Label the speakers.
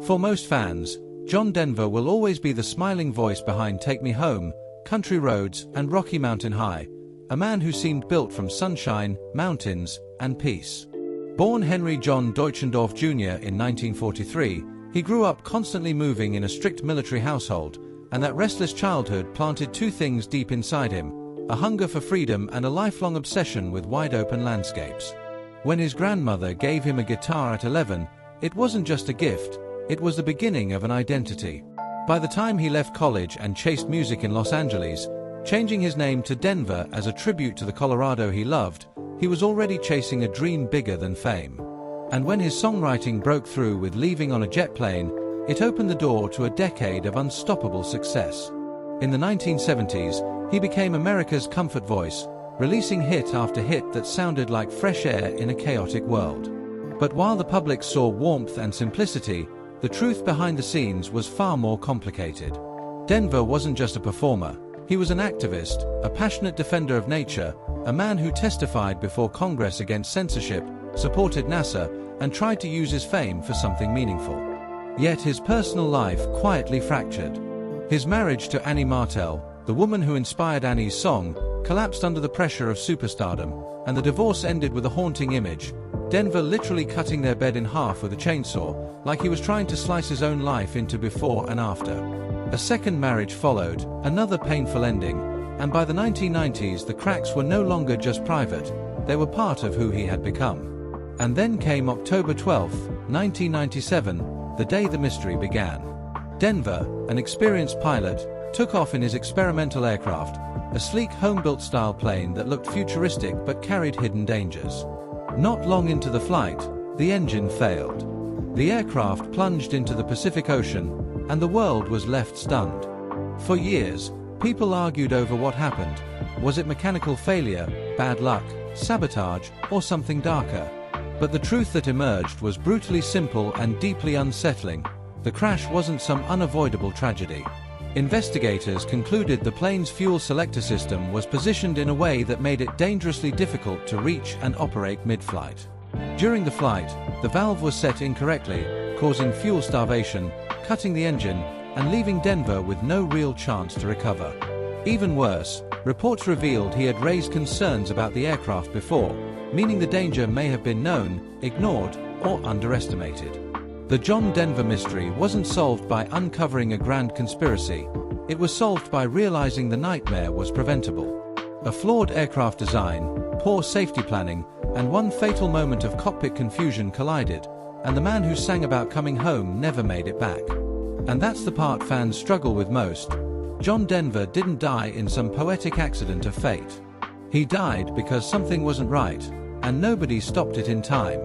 Speaker 1: For most fans, John Denver will always be the smiling voice behind Take Me Home, Country Roads, and Rocky Mountain High, a man who seemed built from sunshine, mountains, and peace. Born Henry John Deutschendorf Jr. in 1943, he grew up constantly moving in a strict military household, and that restless childhood planted two things deep inside him: a hunger for freedom and a lifelong obsession with wide-open landscapes. When his grandmother gave him a guitar at 11, it wasn't just a gift, it was the beginning of an identity. By the time he left college and chased music in Los Angeles, changing his name to Denver as a tribute to the Colorado he loved, he was already chasing a dream bigger than fame. And when his songwriting broke through with Leaving on a Jet Plane, it opened the door to a decade of unstoppable success. In the 1970s, he became America's comfort voice, releasing hit after hit that sounded like fresh air in a chaotic world. But while the public saw warmth and simplicity, the truth behind the scenes was far more complicated. Denver wasn't just a performer, he was an activist, a passionate defender of nature, a man who testified before Congress against censorship, supported NASA, and tried to use his fame for something meaningful. Yet his personal life quietly fractured. His marriage to Annie Martel, the woman who inspired Annie's song, collapsed under the pressure of superstardom, and the divorce ended with a haunting image: Denver literally cutting their bed in half with a chainsaw, like he was trying to slice his own life into before and after. A second marriage followed, another painful ending, and by the 1990s the cracks were no longer just private, they were part of who he had become. And then came October 12, 1997, the day the mystery began. Denver, an experienced pilot, took off in his experimental aircraft, a sleek home-built style plane that looked futuristic but carried hidden dangers. Not long into the flight, the engine failed. The aircraft plunged into the Pacific Ocean, and the world was left stunned. For years, people argued over what happened. Was it mechanical failure, bad luck, sabotage, or something darker? But the truth that emerged was brutally simple and deeply unsettling. The crash wasn't some unavoidable tragedy. Investigators concluded the plane's fuel selector system was positioned in a way that made it dangerously difficult to reach and operate mid-flight. During the flight, the valve was set incorrectly, causing fuel starvation, cutting the engine, and leaving Denver with no real chance to recover. Even worse, reports revealed he had raised concerns about the aircraft before, meaning the danger may have been known, ignored, or underestimated. The John Denver mystery wasn't solved by uncovering a grand conspiracy, it was solved by realizing the nightmare was preventable. A flawed aircraft design, poor safety planning, and one fatal moment of cockpit confusion collided, and the man who sang about coming home never made it back. And that's the part fans struggle with most. John Denver didn't die in some poetic accident of fate. He died because something wasn't right, and nobody stopped it in time.